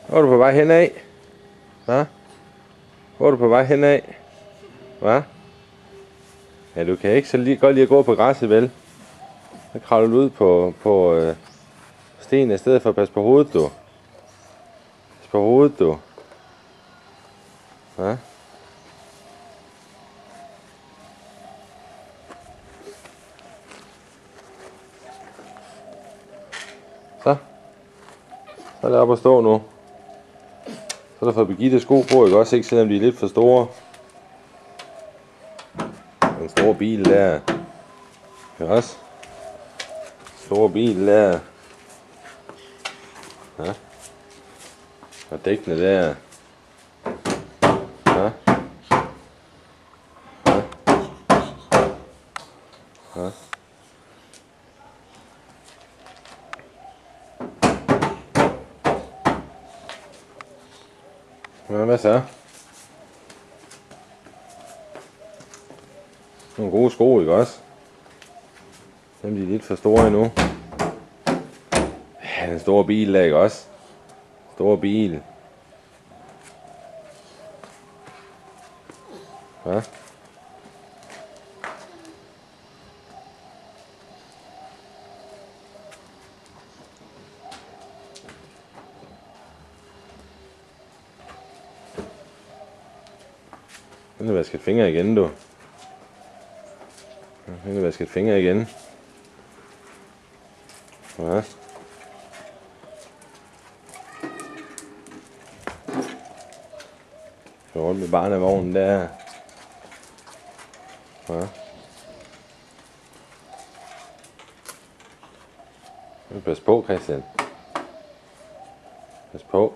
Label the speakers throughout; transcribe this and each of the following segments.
Speaker 1: Hvor er du på vej henad? Hva? Hvor er du på vej henad? Hva? Ja, du kan ikke så godt lide at gå på græsset, vel? Så kravler du ud på sten i stedet for at passe på hovedet, du. Pas på hovedet, du. Hva? Så. Så er det op at stå nu. Så er der fået Birgitte sko på, ikke også? Ikke selvom de er lidt for store. En stor bil der. Ikke også? Stor bil der. Ja. Og dækkene der. Ja. Ja. Ja. Ja, hvad så? Nogle gode sko, ikke også? Dem de er lidt for store endnu. Ja, en stor bil der, ikke også? Stor bil. Ja. Den har vasket fingre igen, du. Den har vasket fingre igen. Ja. Så rundt med barnevognen der. Ja. Pas på, Christian. Pas på.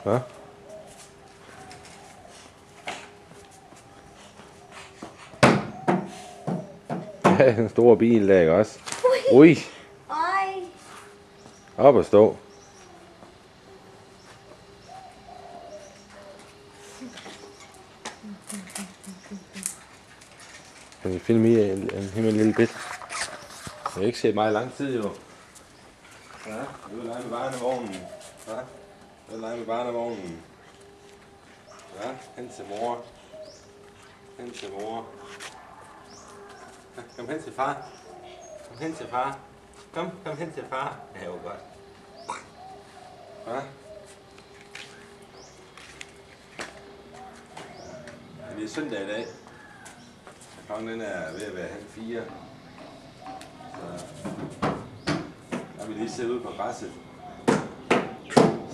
Speaker 1: Ja. Ja, en stor bil der, ikke også? Ui! Op og stå. Kan vi filme i en lille bit? Jeg har ikke set mig i lang tid, jo. Ja, jeg vil lege med barnevognen. Ja, jeg vil lege med barnevognen. Ja, hen til mor. Hen til mor. Ja, kom hen til far. Kom hen til far. Kom hen til far. Ja, det var godt. Ja. Det er søndag i dag. Klokken den er ved at være 3:30. Så der vil lige sidde ude på græsset.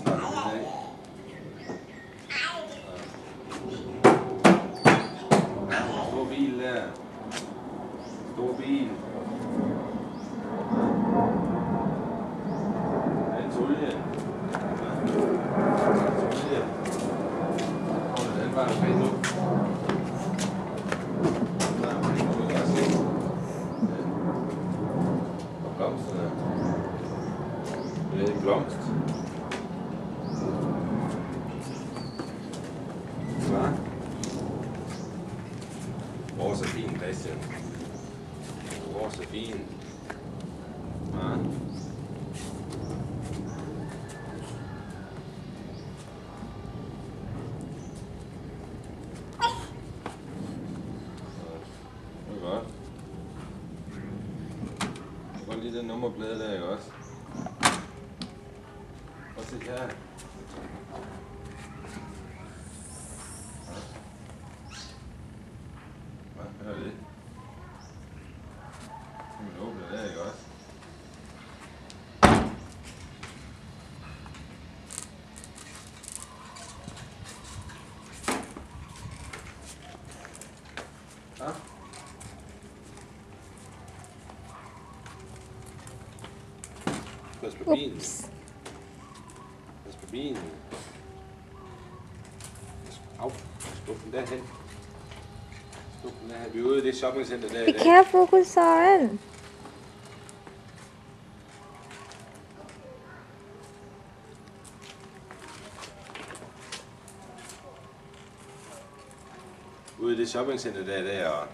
Speaker 1: Snart den dag. Stor bil der. Stor bil. Der er en tulje. Den var okay nu. Blomsterne. Det er en blomst. Ja. Hvor så fin, Christian. Hvor så fin. Ja. Det er godt. Jeg kan godt lide den nummerplade der, ikke også? Prøv at se her. Hvad er det? Nu åbner det, ikke også? Ja. Pas på bilen. Pas på bilen. Au, skub den derhen. Skub den derhen. Vi er ude i det shoppingcenter der i
Speaker 2: Be
Speaker 1: dag.
Speaker 2: careful,คุณซอน
Speaker 1: เ ude i det shoppingcenter der og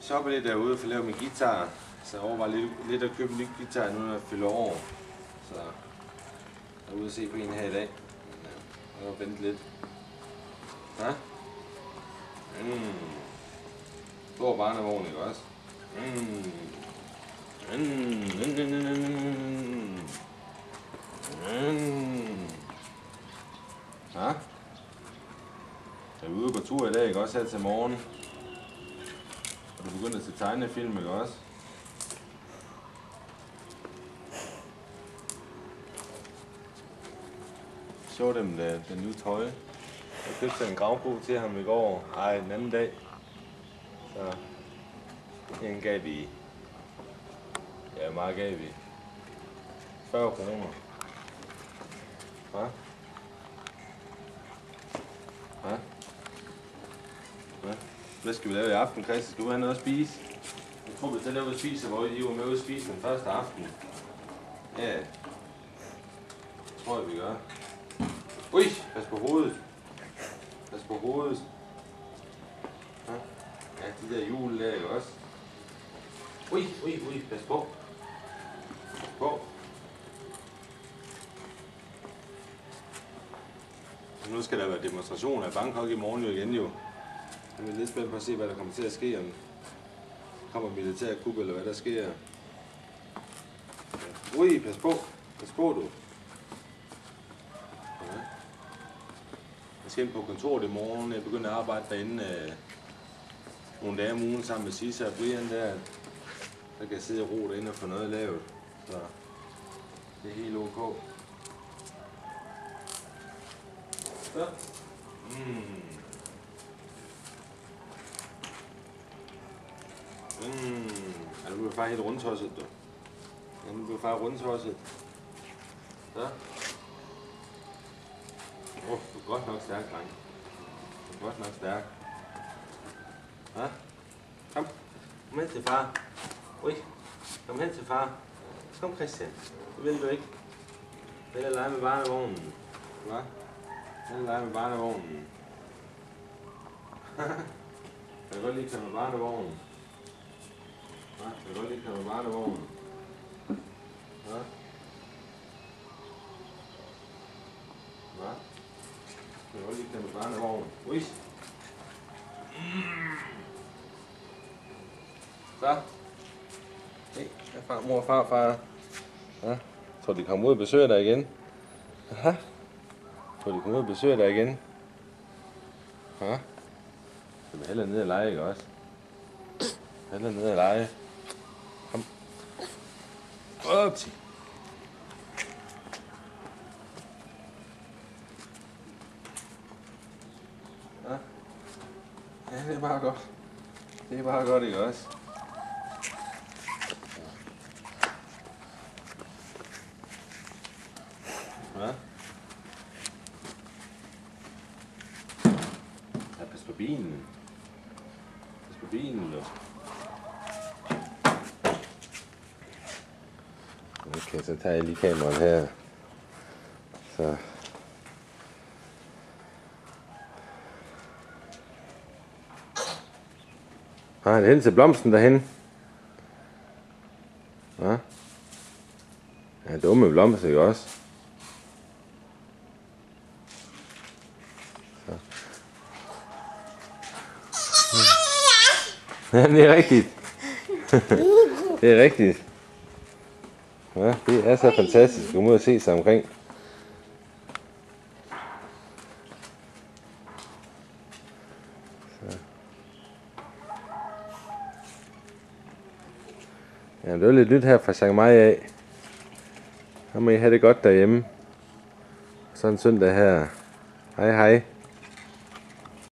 Speaker 1: shoppe lidt derude for at lave min guitar. Så jeg overvejer lidt at købe en ny guitar nu, når jeg fylder år. Så jeg er ude og se på en her i dag. Og vente lidt. Ja? Stor barnevogn, ikke også? Ja? Jeg er ude og gå tur i dag, ikke også, her til morgen. Og du begynder at se tegnefilm, ikke også? Show dem den nye tøj. Jeg købte en gravko til ham i går. Ej, den anden dag. Så den gav vi. Ja, meget gav vi. 40 kroner. Hva? Hva? Hvad skal vi lave i aften, Christian? Skal du have noget at spise? Jeg tror, vi tager ud og spise, hvor I var med ud at spise den første aften. Ja. Det tror jeg, vi gør. Ui, pas på hovedet. Pas på hovedet. Ja, de der hjul der, ikke også? Ui, pas på. Pas på. Nu skal der være demonstration af Bangkok i morgen jo igen jo. Jeg er lidt spændt på at se, hvad der kommer til at ske, om kommer militærkup eller hvad der sker. Ui, pas på. Pas på, du. Ja. Jeg skal ind på kontoret i morgen. Jeg begynder at arbejde derinde nogle dage om ugen sammen med Sissa og Brian der. Så kan jeg sidde og ro derinde og få noget lavet. Så det er helt ok. Så. Ja, nu bliver far helt rundtosset, du. Ja, nu bliver far rundtosset. Så. Du er godt nok stærk, dreng. Du er godt nok stærk. Ja? Kom. Kom hen til far. Ui. Kom hen til far. Kom, Christian. Det vil du ikke. Det er at lege med barnevognen. Hva? Det er at lege med barnevognen. Jeg kan godt lide at med barnevognen. Jeg kan godt lide at med barnevognen. Hva? Hva? Jeg kan godt lide at med barnevognen. Ui. Så. Hey, far, mor og farfar. Ja. Tror de kommer ud og besøger dig igen? Aha. Tror de kommer ud og besøger dig igen? Ja. Så vil hellere ned og lege, ikke også? Hellere ned og lege. Kom. Upsi. Ja. Ja, det er bare godt. Det er bare godt, ikke også? Ja. Ja, pas på bilen. Pas på bilen, du. Okay, så tager jeg lige kameraet her. Så. Har han hen til blomsten derhen? Ja. Ja, dumme blomster, ikke også? Ja, det er rigtigt. Det er rigtigt. Ja, det er så fantastisk at komme ud og se sig omkring. Så. Ja, det var lidt nyt her fra Chiang Mai af. Så må I have det godt derhjemme. Så en søndag her. Hej hej.